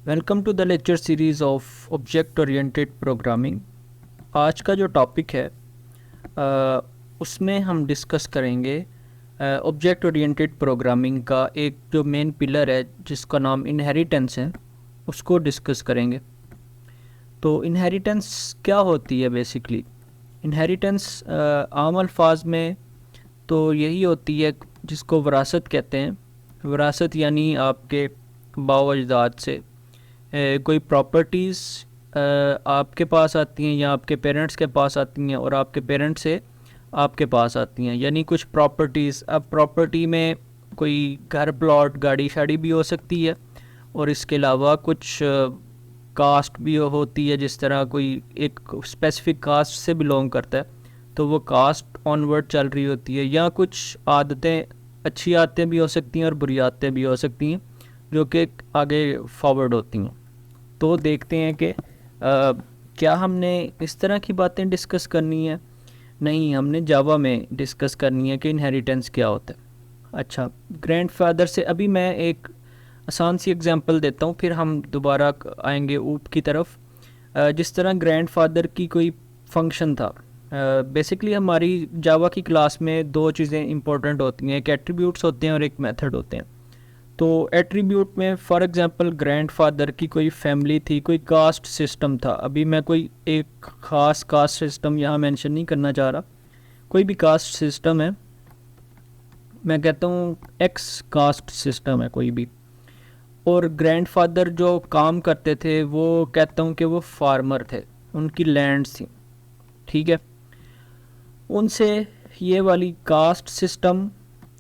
Welcome to the lecture series of object oriented programming. आज का जो टॉपिक है उसमें हम डिस्कस करेंगे ऑब्जेक्ट ओरिएंटेड प्रोग्रामिंग का एक जो मेन पिलर है जिसका नाम इनहेरिटेंस है, उसको डिस्कस करेंगे। तो इनहेरिटेंस क्या होती है बेसिकली? इनहेरिटेंस आम अल्फाज में तो यही होती है जिसको विरासत कहते हैं। विरासत यानी आपके बाव अजदाद से कोई प्रॉपर्टीज़ आपके पास आती हैं या आपके पेरेंट्स के पास आती हैं और आपके पेरेंट्स से आपके पास आती हैं, यानी कुछ प्रॉपर्टीज़। अब प्रॉपर्टी में कोई घर, प्लॉट, गाड़ी शाड़ी भी हो सकती है और इसके अलावा कुछ कास्ट भी होती है। जिस तरह कोई एक स्पेसिफिक कास्ट से बिलोंग करता है तो वो कास्ट ऑनवर्ड चल रही होती है, या कुछ आदतें, अच्छी आदतें भी हो सकती हैं और बुरी आदतें भी हो सकती हैं जो कि आगे फॉरवर्ड होती हैं। तो देखते हैं कि क्या हमने इस तरह की बातें डिस्कस करनी है? नहीं, हमने जावा में डिस्कस करनी है कि इनहेरिटेंस क्या होता है। अच्छा, ग्रैंडफादर से अभी मैं एक आसान सी एग्जांपल देता हूँ, फिर हम दोबारा आएंगे ऊप की तरफ। जिस तरह ग्रैंडफादर की कोई फंक्शन था। बेसिकली हमारी जावा की क्लास में दो चीज़ें इंपॉर्टेंट होती हैं, एक एट्रीब्यूट्स होते हैं और एक मेथड होते हैं। तो एट्रीब्यूट में फॉर एग्जांपल ग्रैंडफादर की कोई फैमिली थी, कोई कास्ट सिस्टम था। अभी मैं कोई एक ख़ास कास्ट सिस्टम यहाँ मेंशन नहीं करना चाह रहा, कोई भी कास्ट सिस्टम है, मैं कहता हूँ एक्स कास्ट सिस्टम है कोई भी। और ग्रैंडफादर जो काम करते थे वो कहता हूँ कि वो फार्मर थे, उनकी लैंड्स थी, ठीक है। उनसे ये वाली कास्ट सिस्टम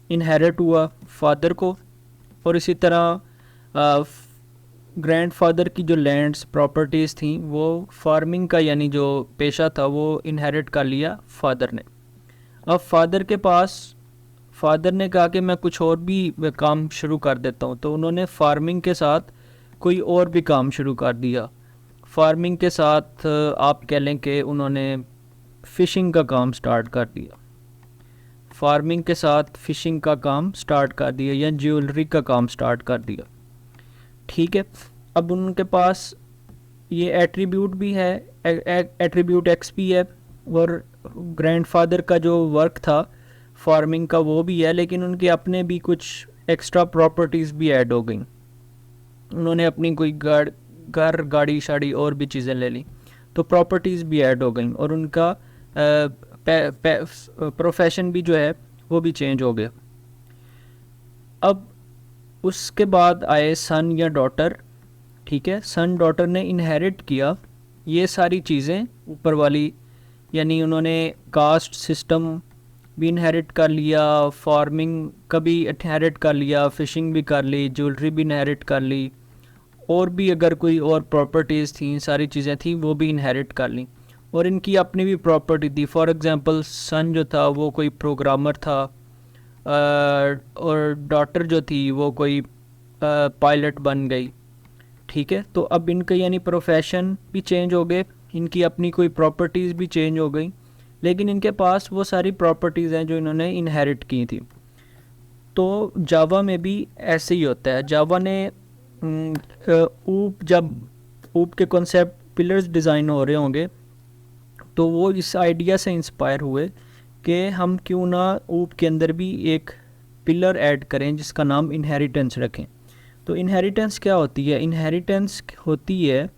इनहेरिट हुआ फादर को, और इसी तरह ग्रैंडफादर की जो लैंड्स, प्रॉपर्टीज़ थी, वो फार्मिंग का यानी जो पेशा था वो इनहेरिट कर लिया फादर ने। अब फादर ने कहा कि मैं कुछ और भी काम शुरू कर देता हूँ, तो उन्होंने फार्मिंग के साथ कोई और भी काम शुरू कर दिया। फार्मिंग के साथ आप कह लें कि उन्होंने फ़िशिंग का काम स्टार्ट कर दिया, फार्मिंग के साथ फ़िशिंग का काम स्टार्ट कर दिया या ज्वेलरी का काम स्टार्ट कर दिया, ठीक है। अब उनके पास ये एट्रीब्यूट भी है, एट्रीब्यूट एक्स भी है, और ग्रैंडफादर का जो वर्क था फार्मिंग का वो भी है, लेकिन उनके अपने भी कुछ एक्स्ट्रा प्रॉपर्टीज़ भी ऐड हो गई। उन्होंने अपनी कोई घर, गाड़ी शाड़ी और भी चीज़ें ले ली, तो प्रॉपर्टीज़ भी ऐड हो गई और उनका प्रोफेशन भी जो है वो भी चेंज हो गया। अब उसके बाद आए सन या डॉटर, ठीक है। सन डॉटर ने इनहेरिट किया ये सारी चीज़ें ऊपर वाली, यानी उन्होंने कास्ट सिस्टम भी इनहेरिट कर लिया, फार्मिंग का भी इनहेरिट कर लिया, फ़िशिंग भी कर ली, ज्वेलरी भी इनहेरिट कर ली, और भी अगर कोई और प्रॉपर्टीज़ थी, सारी चीज़ें थी वो भी इनहेरिट कर ली। और इनकी अपनी भी प्रॉपर्टी थी। फॉर एग्ज़ाम्पल सन जो था वो कोई प्रोग्रामर था, और डॉटर जो थी वो कोई पायलट बन गई, ठीक है। तो अब इनका यानी प्रोफेशन भी चेंज हो गए, इनकी अपनी कोई प्रॉपर्टीज़ भी चेंज हो गई, लेकिन इनके पास वो सारी प्रॉपर्टीज़ हैं जो इन्होंने इनहेरिट की थी। तो जावा में भी ऐसे ही होता है। जावा ने जब ऊप के कॉन्सेप्ट पिलर्स डिज़ाइन हो रहे होंगे तो वो इस आइडिया से इंस्पायर हुए कि हम क्यों ना ऊप के अंदर भी एक पिलर ऐड करें जिसका नाम इनहेरिटेंस रखें। तो इनहेरिटेंस क्या होती है? इनहेरिटेंस होती है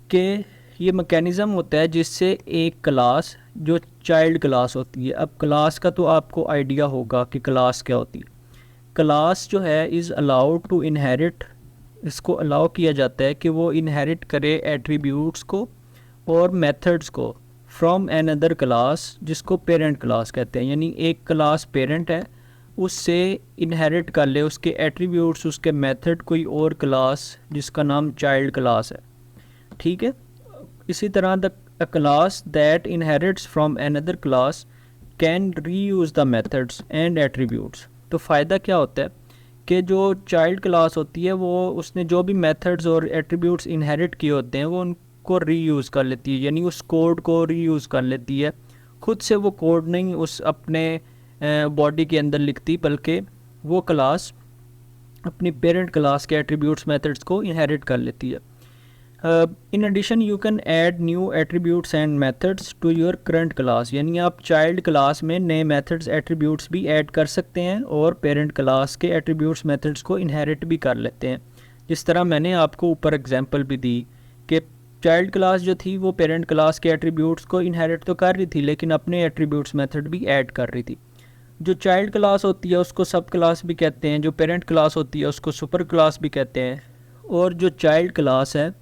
कि ये मैकेनिज़्म होता है जिससे एक क्लास, जो चाइल्ड क्लास होती है, अब क्लास का तो आपको आइडिया होगा कि क्लास क्या होती है। क्लास जो है इज़ अलाउड टू इनहेरिट, इसको अलाउ किया जाता है कि वो इनहेरिट करे एट्रीब्यूट्स को और मेथड्स को फ्रॉम एन अदर क्लास, जिसको पेरेंट क्लास कहते हैं। यानी एक क्लास पेरेंट है, उससे इनहेरिट कर ले उसके एट्रीब्यूट्स, उसके मेथड कोई और क्लास जिसका नाम चाइल्ड क्लास है, ठीक है। इसी तरह a class that inherits from another class can reuse the methods and attributes. तो फ़ायदा क्या होता है कि जो चाइल्ड क्लास होती है वो उसने जो भी मेथड्स और एट्रीब्यूट्स इनहेरिट किए होते हैं वो उनको रीयूज़ कर लेती है, यानी उस कोड को रीयूज़ कर लेती है। खुद से वो कोड नहीं उस अपने बॉडी के अंदर लिखती, बल्कि वो क्लास अपनी पेरेंट क्लास के एट्रीब्यूट्स मेथड्स को इनहेरिट कर लेती है। In addition you can add new attributes and methods to your current class, यानी आप चाइल्ड क्लास में नए मेथड्स एट्रीब्यूट्स भी ऐड कर सकते हैं और पेरेंट क्लास के एट्रीब्यूट्स मेथड्स को इनहेरिट भी कर लेते हैं। जिस तरह मैंने आपको ऊपर एग्जांपल भी दी कि चाइल्ड क्लास जो थी वो पेरेंट क्लास के एट्रीब्यूट्स को इनहेरिट तो कर रही थी लेकिन अपने एट्रीब्यूट्स मेथड भी ऐड कर रही थी। जो चाइल्ड क्लास होती है उसको सब क्लास भी कहते हैं, जो पेरेंट क्लास होती है उसको सुपर क्लास भी कहते हैं, और जो चाइल्ड क्लास है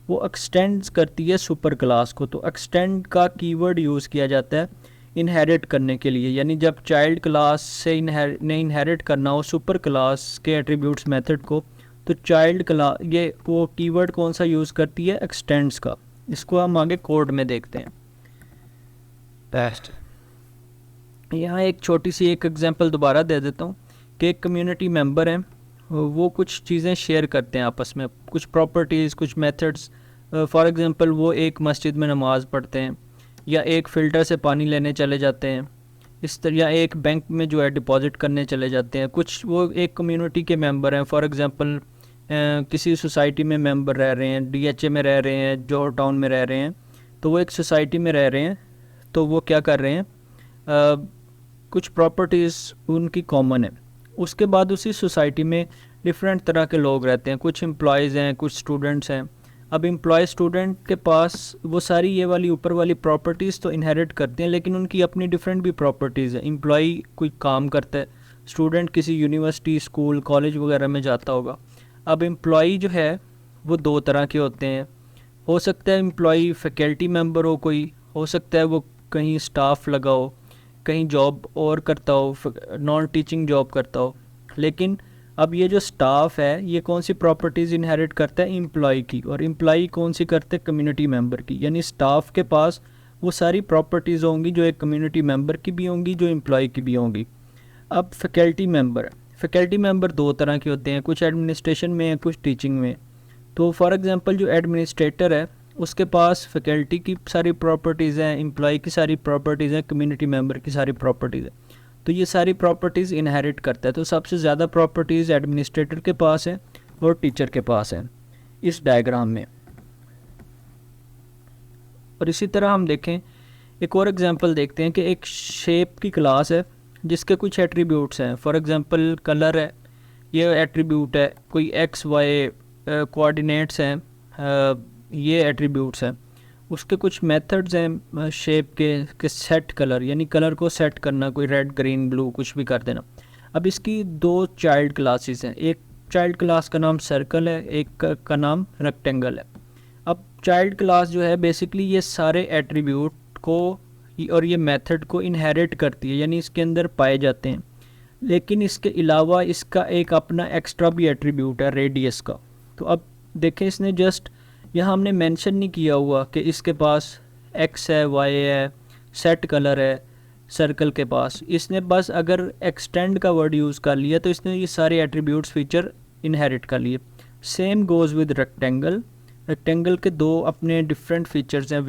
वो एक्सटेंड्स करती है सुपर क्लास को। तो एक्सटेंड का कीवर्ड यूज़ किया जाता है इनहेरिट करने के लिए, यानी जब चाइल्ड क्लास से इनहेरिट करना हो सुपर क्लास के एट्रीब्यूट्स मेथड को, तो चाइल्ड क्लास ये वो कीवर्ड कौन सा यूज़ करती है, एक्सटेंड्स का। इसको हम आगे कोड में देखते हैं। यहाँ एक छोटी सी एक एग्जांपल दोबारा दे देता हूँ कि एक कम्युनिटी मेंबर हैं, वो कुछ चीज़ें शेयर करते हैं आपस में, कुछ प्रॉपर्टीज़, कुछ मेथड्स। फॉर एग्जांपल वो एक मस्जिद में नमाज़ पढ़ते हैं, या एक फ़िल्टर से पानी लेने चले जाते हैं, इस तरह, या एक बैंक में जो है डिपॉजिट करने चले जाते हैं। कुछ वो एक कम्युनिटी के मेंबर हैं, फॉर एग्जांपल किसी सोसाइटी में मेंबर रह रहे हैं, DHA में रह रहे हैं, जौहर टाउन में रह रहे हैं, तो वो एक सोसाइटी में रह रहे हैं, तो वो क्या कर रहे हैं, कुछ प्रॉपर्टीज़ उनकी कॉमन है। उसके बाद उसी सोसाइटी में डिफरेंट तरह के लोग रहते हैं, कुछ एम्प्लॉयज़ हैं, कुछ स्टूडेंट्स हैं। अब एम्प्लॉय स्टूडेंट के पास वो सारी ये वाली ऊपर वाली प्रॉपर्टीज़ तो इनहेरिट करते हैं, लेकिन उनकी अपनी डिफरेंट भी प्रॉपर्टीज़ है। एम्प्लॉय कोई काम करता है, स्टूडेंट किसी यूनिवर्सिटी, स्कूल, कॉलेज वगैरह में जाता होगा। अब एम्प्लॉय जो है वो दो तरह के होते हैं। हो सकता है एम्प्लॉय फैकल्टी मेंबर हो, कोई हो सकता है वो कहीं स्टाफ लगा हो, कहीं जॉब और करता हो, नॉन टीचिंग जॉब करता हो। लेकिन अब ये जो स्टाफ है ये कौन सी प्रॉपर्टीज़ इनहेरिट करता है, एम्प्लॉय की, और एम्प्लॉय कौन सी करते हैं, कम्युनिटी मेंबर की। यानी स्टाफ के पास वो सारी प्रॉपर्टीज़ होंगी जो एक कम्युनिटी मेंबर की भी होंगी, जो एम्प्लॉय की भी होंगी। अब फैकल्टी मेंबर दो तरह के होते हैं, कुछ एडमिनिस्ट्रेशन में है, कुछ टीचिंग में। तो फॉर एग्जांपल जो एडमिनिस्ट्रेटर है उसके पास फैकल्टी की सारी प्रॉपर्टीज़ हैं, एम्प्लॉय की सारी प्रॉपर्टीज़ हैं, कम्युनिटी मेंबर की सारी प्रॉपर्टीज़ हैं। तो ये सारी प्रॉपर्टीज़ इनहेरिट करता है। तो सबसे ज़्यादा प्रॉपर्टीज़ एडमिनिस्ट्रेटर के पास है और टीचर के पास है इस डायग्राम में। और इसी तरह हम देखें, एक और एग्जांपल देखते हैं कि एक शेप की क्लास है जिसके कुछ एट्रीब्यूट्स हैं। फॉर एग्जांपल कलर है, ये एट्रीब्यूट है, कोई XY कोऑर्डिनेट्स हैं, ये एट्रीब्यूट्स हैं। उसके कुछ मेथड्स हैं शेप के सेट कलर, यानी कलर को सेट करना, कोई रेड, ग्रीन, ब्लू कुछ भी कर देना। अब इसकी दो चाइल्ड क्लासेस हैं, एक चाइल्ड क्लास का नाम सर्कल है, एक का नाम रेक्टेंगल है। अब चाइल्ड क्लास जो है बेसिकली ये सारे एट्रीब्यूट को और ये मेथड को इनहेरिट करती है, यानी इसके अंदर पाए जाते हैं। लेकिन इसके अलावा इसका एक अपना एक्स्ट्रा भी एट्रीब्यूट है, रेडियस का। तो अब देखें, इसने जस्ट यहाँ हमने मेंशन नहीं किया हुआ कि इसके पास X है, Y है, सेट कलर है सर्कल के पास। इसने बस अगर एक्सटेंड का वर्ड यूज़ कर लिया तो इसने ये सारे एट्रीब्यूट्स फीचर इनहेरिट कर लिए। सेम गोज़ विद रेक्टेंगल के दो अपने डिफरेंट फीचर्स हैं,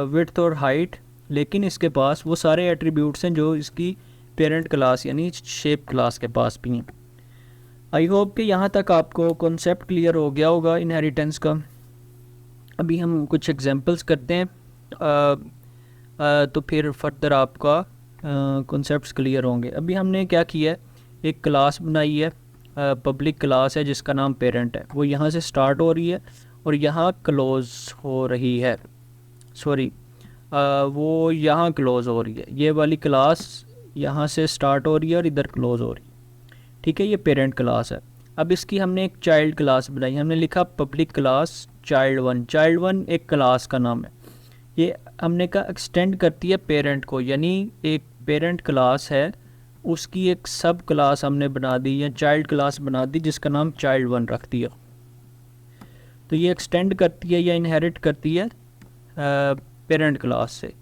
विड्थ और हाइट, लेकिन इसके पास वो सारे एट्रीब्यूट्स हैं जो इसकी पेरेंट क्लास यानी शेप क्लास के पास भी हैं। आई होप कि यहाँ तक आपको कॉन्सेप्ट क्लियर हो गया होगा इनहेरिटेंस का। अभी हम कुछ एग्जांपल्स करते हैं, तो फिर फर्दर आपका कॉन्सेप्ट्स क्लियर होंगे। अभी हमने क्या किया है, एक क्लास बनाई है, पब्लिक क्लास है जिसका नाम पेरेंट है। वो यहाँ से स्टार्ट हो रही है और यहाँ क्लोज़ हो रही है, सॉरी वो यहाँ क्लोज़ हो रही है। ये वाली क्लास यहाँ से स्टार्ट हो रही है और इधर क्लोज़ हो रही है, ठीक है। ये पेरेंट क्लास है। अब इसकी हमने एक चाइल्ड क्लास बनाई, हमने लिखा पब्लिक क्लास चाइल्ड वन एक क्लास का नाम है। ये हमने कहा एक्सटेंड करती है पेरेंट को, यानी एक पेरेंट क्लास है उसकी एक सब क्लास हमने बना दी या चाइल्ड क्लास बना दी जिसका नाम चाइल्ड वन रख दिया। तो ये एक्सटेंड करती है या इनहेरिट करती है पेरेंट क्लास से।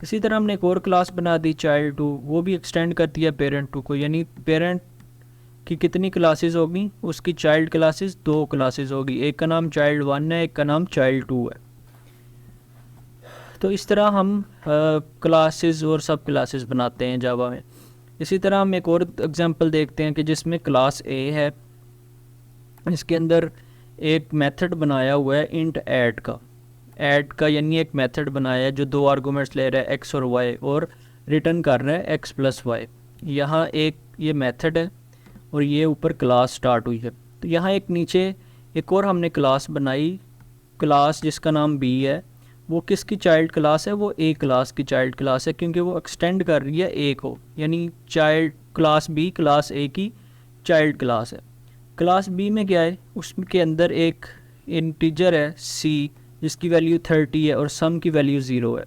इसी तरह हमने एक और क्लास बना दी चाइल्ड टू, वो भी एक्सटेंड करती है पेरेंट टू को, यानी पेरेंट की कितनी क्लासेस होगी, उसकी चाइल्ड क्लासेस दो क्लासेस होगी, एक का नाम चाइल्ड वन है, एक का नाम चाइल्ड टू है। तो इस तरह हम क्लासेस और सब क्लासेस बनाते हैं जावा में। इसी तरह हम एक और एग्जांपल देखते हैं कि जिसमें क्लास ए है इसके अंदर एक मेथड बनाया हुआ है इंट ऐड का यानी एक मेथड बनाया है जो 2 आर्गूमेंट्स ले रहा है x और y और रिटर्न कर रहा है x प्लस वाई। यहाँ एक ये मेथड है और ये ऊपर क्लास स्टार्ट हुई है। तो यहाँ एक नीचे एक और हमने क्लास बनाई, क्लास जिसका नाम b है। वो किसकी चाइल्ड क्लास है? वो a क्लास की चाइल्ड क्लास है, क्योंकि वो एक्सटेंड कर रही है a को, यानी child class b class a की चाइल्ड क्लास है। क्लास b में क्या है? उसके अंदर एक इंटीजर है c जिसकी वैल्यू 30 है और सम की वैल्यू 0 है।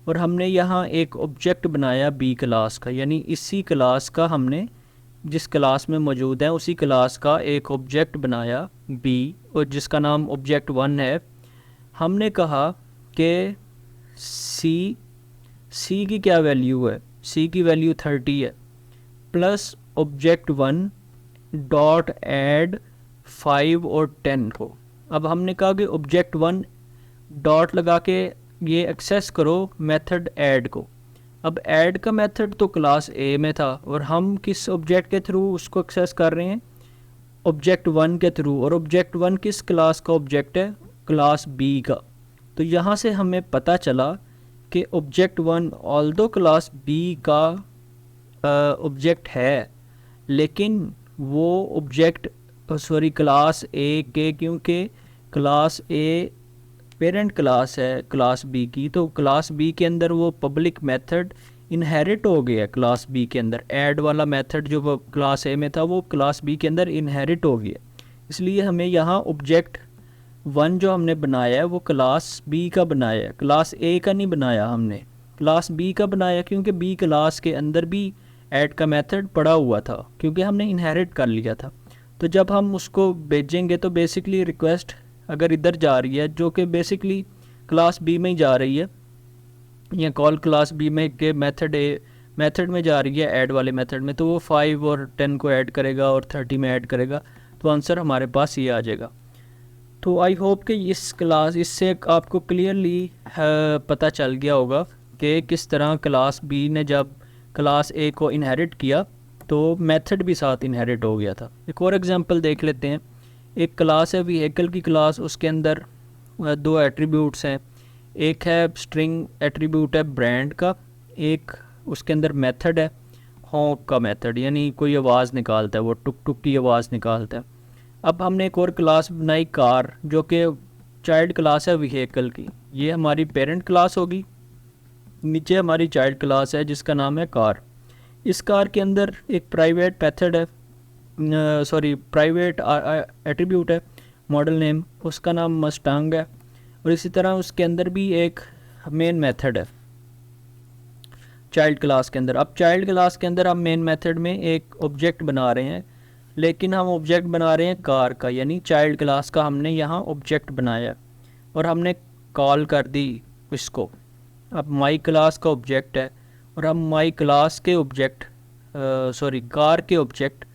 और हमने यहाँ एक ऑब्जेक्ट बनाया b क्लास का, यानी इसी क्लास का हमने जिस क्लास में मौजूद है उसी क्लास का एक ऑब्जेक्ट बनाया b और जिसका नाम ऑब्जेक्ट 1 है। हमने कहा कि c की क्या वैल्यू है? c की वैल्यू 30 है, प्लस ऑब्जेक्ट 1 डॉट ऐड 5 और 10 को। अब हमने कहा कि ऑब्जेक्ट 1 डॉट लगा के ये एक्सेस करो मेथड ऐड को। अब ऐड का मेथड तो क्लास A में था और हम किस ऑब्जेक्ट के थ्रू उसको एक्सेस कर रहे हैं? ऑब्जेक्ट 1 के थ्रू। और ऑब्जेक्ट 1 किस क्लास का ऑब्जेक्ट है? क्लास B का। तो यहाँ से हमें पता चला कि ऑब्जेक्ट 1 ऑल्दो क्लास B का ऑब्जेक्ट है, लेकिन वो ऑब्जेक्ट क्लास A के, क्योंकि क्लास A पेरेंट क्लास है क्लास B की, तो क्लास B के अंदर वो पब्लिक मेथड इनहेरिट हो गया। क्लास B के अंदर ऐड वाला मेथड जो वो क्लास A में था वो क्लास B के अंदर इनहेरिट हो गया। इसलिए हमें यहाँ ऑब्जेक्ट 1 जो हमने बनाया है वो क्लास B का बनाया है, क्लास A का नहीं बनाया हमने, क्लास B का बनाया, क्योंकि B क्लास के अंदर भी ऐड का मेथड पड़ा हुआ था, क्योंकि हमने इनहेरिट कर लिया था। तो जब हम उसको भेजेंगे तो बेसिकली रिक्वेस्ट अगर इधर जा रही है जो कि बेसिकली क्लास B में ही जा रही है, या कॉल क्लास B में के मेथड में जा रही है ऐड वाले मेथड में, तो वो 5 और 10 को ऐड करेगा और 30 में ऐड करेगा, तो आंसर हमारे पास ये आ जाएगा। तो आई होप कि इससे आपको क्लियरली पता चल गया होगा कि किस तरह क्लास B ने जब क्लास A को इनहेरिट किया तो मेथड भी साथ इनहेरिट हो गया था। एक और एग्जांपल देख लेते हैं। एक क्लास है व्हीकल की क्लास, उसके अंदर 2 एट्रीब्यूट्स हैं। एक है स्ट्रिंग एट्रीब्यूट है ब्रांड का, एक उसके अंदर मेथड है हॉक का मेथड, यानी कोई आवाज़ निकालता है, वो टुक टुक की आवाज़ निकालता है। अब हमने एक और क्लास बनाई कार, जो कि चाइल्ड क्लास है व्हीकल की। ये हमारी पेरेंट क्लास होगी, नीचे हमारी चाइल्ड क्लास है जिसका नाम है कार। इस कार के अंदर एक प्राइवेट मेथड है, प्राइवेट एट्रीब्यूट है मॉडल नेम, उसका नाम मस्टांग है। और इसी तरह उसके अंदर भी एक मेन मेथड है चाइल्ड क्लास के अंदर। अब चाइल्ड क्लास के अंदर हम मेन मेथड में एक ऑब्जेक्ट बना रहे हैं, लेकिन हम ऑब्जेक्ट बना रहे हैं कार का, यानी चाइल्ड क्लास का हमने यहाँ ऑब्जेक्ट बनाया और हमने कॉल कर दी इसको। अब माई क्लास का ऑब्जेक्ट है और हम माई क्लास के ऑब्जेक्ट कार के ऑब्जेक्ट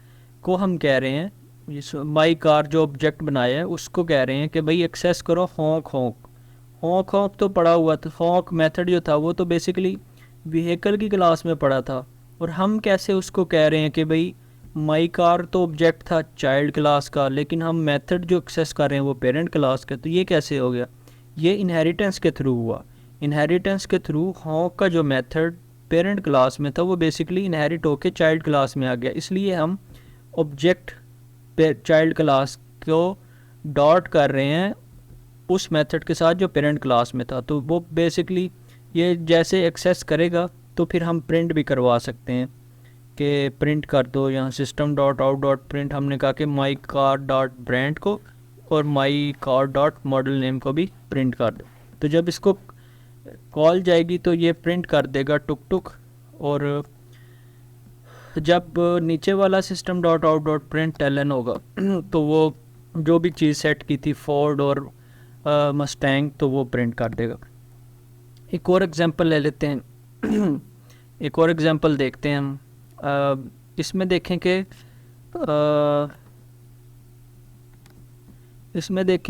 को हम कह रहे हैं, इस माई कार जो ऑब्जेक्ट बनाया है उसको कह रहे हैं कि भाई एक्सेस करो हॉक तो पड़ा हुआ था। हॉक मेथड जो था वो तो बेसिकली व्हीकल की क्लास में पड़ा था, और हम कैसे उसको कह रहे हैं कि भाई माई कार तो ऑब्जेक्ट था चाइल्ड क्लास का, लेकिन हम मेथड जो एक्सेस कर रहे हैं वो पेरेंट क्लास का। तो ये कैसे हो गया? ये इनहेरिटेंस के थ्रू हुआ। इनहेरिटेंस के थ्रू हॉक का जो मेथड पेरेंट क्लास में था वो बेसिकली इनहेरिट होके चाइल्ड क्लास में आ गया। इसलिए हम object child class co dot कर रहे हैं उस मेथड के साथ जो पेरेंट क्लास में था। तो वो बेसिकली ये जैसे एक्सेस करेगा तो फिर हम प्रिंट भी करवा सकते हैं कि प्रिंट कर दो, यहाँ system dot out dot print हमने कहा कि माई कार डॉट ब्रांड को और my car dot model name को भी प्रिंट कर दो। तो जब इसको कॉल जाएगी तो ये प्रिंट कर देगा टुक टुक, और जब नीचे वाला system dot out dot println होगा तो वो जो भी चीज़ सेट की थी फोर्ड और मस्टैंग तो वो प्रिंट कर देगा। एक और एग्जांपल ले लेते हैं एक और एग्जांपल देखते हैं हम। इसमें देखें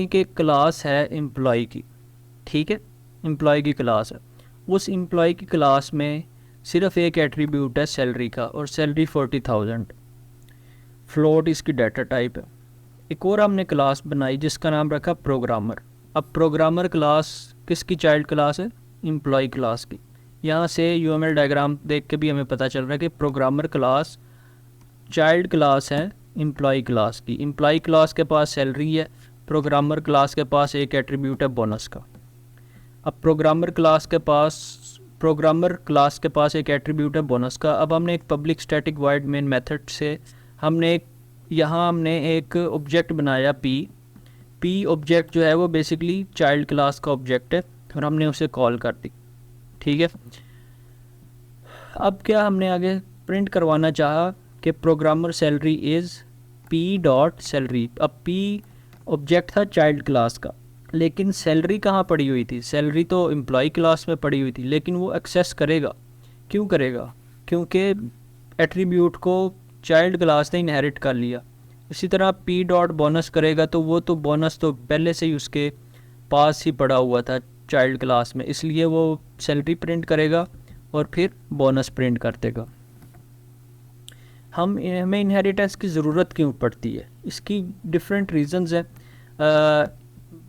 कि क्लास है एम्प्लॉय की, ठीक है, एम्प्लॉय की क्लास है। उस एम्प्लॉय की क्लास में सिर्फ एक एट्रीब्यूट है सैलरी का, और सैलरी 40,000, फ्लोट इसकी डाटा टाइप है। एक और हमने क्लास बनाई जिसका नाम रखा प्रोग्रामर। अब प्रोग्रामर क्लास किसकी चाइल्ड क्लास है? एम्प्लॉय क्लास की। यहाँ से यूएमएल डायग्राम देख के भी हमें पता चल रहा है कि प्रोग्रामर क्लास चाइल्ड क्लास है एम्प्लॉय क्लास की। एम्प्लॉय क्लास के पास सैलरी है, प्रोग्रामर क्लास के पास एक एट्रीब्यूट है बोनस का। अब प्रोग्रामर क्लास के पास एक एट्रीब्यूट है बोनस का। अब हमने एक public static void main method से हमने एक ऑब्जेक्ट बनाया पी ऑब्जेक्ट जो है वो बेसिकली चाइल्ड क्लास का ऑब्जेक्ट है और हमने उसे कॉल कर दी। ठीक है, अब क्या हमने आगे प्रिंट करवाना चाहा कि programmer salary is P dot salary. अब पी ऑब्जेक्ट था चाइल्ड क्लास का, लेकिन सैलरी कहाँ पड़ी हुई थी? सैलरी तो एम्प्लॉय क्लास में पड़ी हुई थी, लेकिन वो एक्सेस करेगा। क्यों करेगा? क्योंकि एट्रीब्यूट को चाइल्ड क्लास ने इनहेरिट कर लिया। इसी तरह पी डॉट बोनस करेगा तो वो तो बोनस तो पहले से ही उसके पास ही पड़ा हुआ था चाइल्ड क्लास में, इसलिए वो सैलरी प्रिंट करेगा और फिर बोनस प्रिंट कर देगा। हमें इनहेरिटेंस की ज़रूरत क्यों पड़ती है? इसकी डिफरेंट रीज़न्स हैं।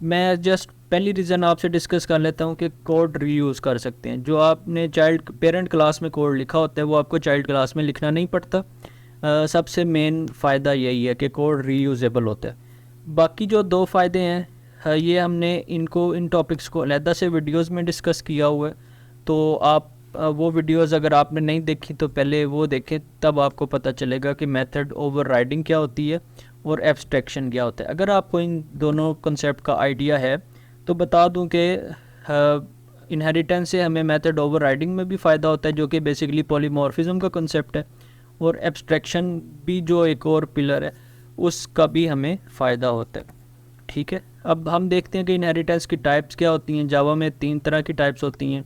मैं जस्ट पहली रीज़न आपसे डिस्कस कर लेता हूँ कि कोड रीयूज़ कर सकते हैं। जो आपने पेरेंट क्लास में कोड लिखा होता है वो आपको चाइल्ड क्लास में लिखना नहीं पड़ता। सबसे मेन फ़ायदा यही है कि कोड रीयूजेबल होता है। बाकी जो दो फ़ायदे हैं ये हमने इन टॉपिक्स को अलहदा से वीडियोज़ में डिस्कस किया हुआ है, तो आप वो वीडियोज़ अगर आपने नहीं देखी तो पहले वो देखें, तब आपको पता चलेगा कि मेथड ओवरराइडिंग क्या होती है और एब्स्ट्रैक्शन क्या होता है। अगर आपको इन दोनों कॉन्सेप्ट का आइडिया है तो बता दूं कि इनहेरिटेंस से हमें मेथड ओवरराइडिंग में भी फ़ायदा होता है, जो कि बेसिकली पॉलीमॉर्फिज्म का कॉन्सेप्ट है, और एब्स्ट्रैक्शन भी जो एक और पिलर है उसका भी हमें फ़ायदा होता है। ठीक है, अब हम देखते हैं कि इनहेरिटेंस की टाइप्स क्या होती हैं। जावा में 3 तरह की टाइप्स होती हैं।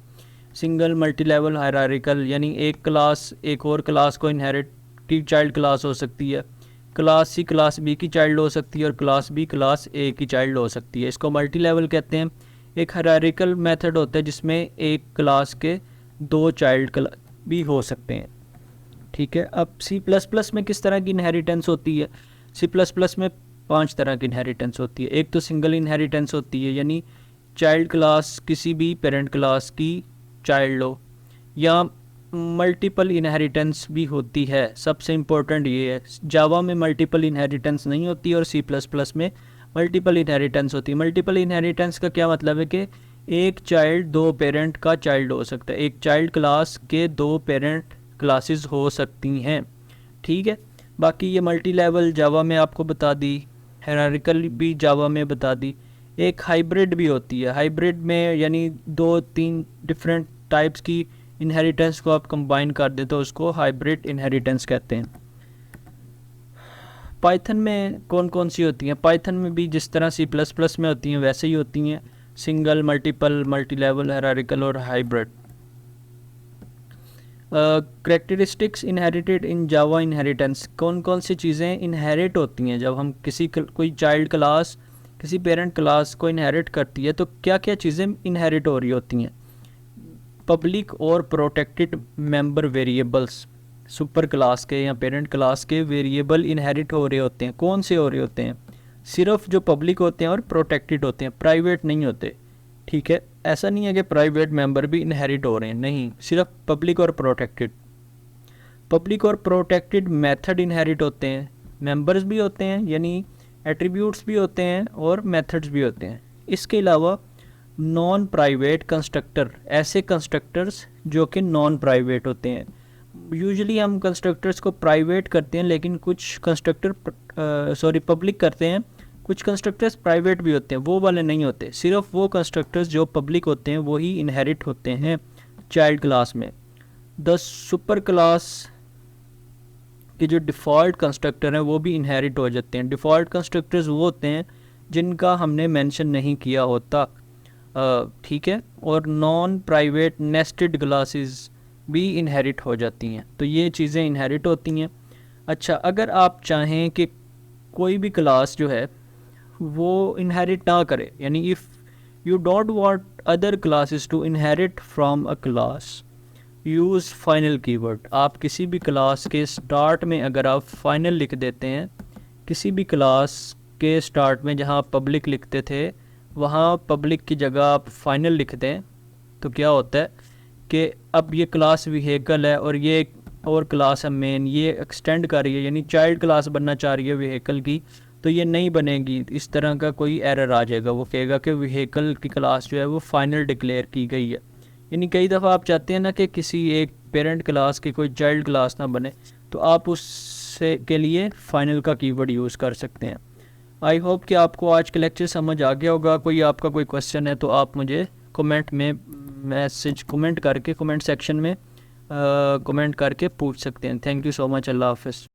सिंगल, मल्टी लेवल, हायरार्किकल, यानी एक क्लास एक और क्लास को इनहेरिट की चाइल्ड क्लास हो सकती है। क्लास सी क्लास बी की चाइल्ड हो सकती है और क्लास बी क्लास ए की चाइल्ड हो सकती है। इसको मल्टी लेवल कहते हैं। एक हायरार्किकल मेथड होता है जिसमें एक क्लास के 2 चाइल्ड भी हो सकते हैं। ठीक है, अब C++ में किस तरह की इनहेरिटेंस होती है? C++ में 5 तरह की इनहेरिटेंस होती है। एक तो सिंगल इनहेरिटेंस होती है, यानी चाइल्ड क्लास किसी भी पेरेंट क्लास की चाइल्ड हो, या मल्टीपल इनहेरिटेंस भी होती है। सबसे इम्पोर्टेंट ये है, जावा में मल्टीपल इनहेरिटेंस नहीं होती और C++ में मल्टीपल इनहेरिटेंस होती है। मल्टीपल इनहेरिटेंस का क्या मतलब है कि एक चाइल्ड 2 पेरेंट का चाइल्ड हो सकता है। एक चाइल्ड क्लास के 2 पेरेंट क्लासेस हो सकती हैं। ठीक है, बाकी ये मल्टी लेवल जावा में आपको बता दी, हायरार्किकल भी जावा में बता दी। एक हाइब्रिड भी होती है। हाइब्रिड में यानी 2-3 डिफरेंट टाइप्स की इनहेरिटेंस को आप कंबाइन कर दे तो उसको हाइब्रिड इनहेरिटेंस कहते हैं। पाइथन में कौन कौन सी होती हैं? पाइथन में भी जिस तरह C++ में होती हैं वैसे ही होती हैं, single, multiple, multi level, hierarchical और हाइब्रिड। कैरेक्टरिस्टिक्स इनहेरिटेड इन जावा इनहेरिटेंस। कौन कौन सी चीज़ें इनहेरिट होती हैं जब हम कोई चाइल्ड क्लास किसी पेरेंट क्लास को इनहेरिट करती है, तो क्या क्या चीज़ें इनहेरिट हो रही होती हैं? पब्लिक और protected member variables, super class के या पेरेंट क्लास के वेरिएबल इनहेरिट हो रहे होते हैं। कौन से हो रहे होते हैं? सिर्फ जो पब्लिक होते हैं और प्रोटेक्टेड होते हैं, प्राइवेट नहीं होते। ठीक है, ऐसा नहीं है कि प्राइवेट मेंबर भी इनहेरिट हो रहे हैं, नहीं, सिर्फ पब्लिक और प्रोटेक्टेड। पब्लिक और प्रोटेक्टेड मेथड इनहेरिट होते हैं, मेंबर्स भी होते हैं यानी एट्रीब्यूट्स भी होते हैं और मेथड्स भी होते हैं। इसके अलावा नॉन प्राइवेट कंस्ट्रक्टर, ऐसे कंस्ट्रक्टर्स जो कि नॉन प्राइवेट होते हैं। यूजुअली हम कंस्ट्रक्टर्स को प्राइवेट करते हैं, लेकिन कुछ पब्लिक करते हैं। कुछ कंस्ट्रक्टर्स प्राइवेट भी होते हैं, वो वाले नहीं होते। सिर्फ वो कंस्ट्रक्टर्स जो पब्लिक होते हैं वो ही इनहेरिट होते हैं चाइल्ड क्लास में। 10 सुपर क्लास के जो डिफ़ॉल्ट कंस्ट्रक्टर हैं वो भी इनहेरिट हो जाते हैं। डिफ़ॉल्ट कंस्ट्रक्टर्स वो होते हैं जिनका हमने मेंशन नहीं किया होता। ठीक है, और नॉन प्राइवेट नेस्टेड क्लासेस भी इनहेरिट हो जाती हैं। तो ये चीज़ें इनहेरिट होती हैं। अच्छा, अगर आप चाहें कि कोई भी क्लास जो है वो इनहेरिट ना करे, यानी if you don't want other classes to inherit from a class, use final keyword. आप किसी भी क्लास के स्टार्ट में अगर आप फाइनल लिख देते हैं, किसी भी क्लास के स्टार्ट में जहाँ पब्लिक लिखते थे वहाँ पब्लिक की जगह आप फाइनल लिख दें तो क्या होता है कि अब ये क्लास व्हीकल है और ये और क्लास है मेन, ये एक्सटेंड कर रही है यानी चाइल्ड क्लास बनना चाह रही है व्हीकल की, तो ये नहीं बनेगी। इस तरह का कोई एरर आ जाएगा, वो कहेगा कि व्हीकल की क्लास जो है वो फाइनल डिक्लेयर की गई है। यानी कई दफ़ा आप चाहते हैं ना कि किसी एक पेरेंट क्लास की कोई चाइल्ड क्लास ना बने, तो आप उससे के लिए फाइनल का कीवर्ड यूज़ कर सकते हैं। आई होप कि आपको आज का लेक्चर समझ आ गया होगा। कोई आपका कोई क्वेश्चन है तो आप मुझे कमेंट सेक्शन में कमेंट करके पूछ सकते हैं। Thank you so much. अल्लाह हाफ़िज़।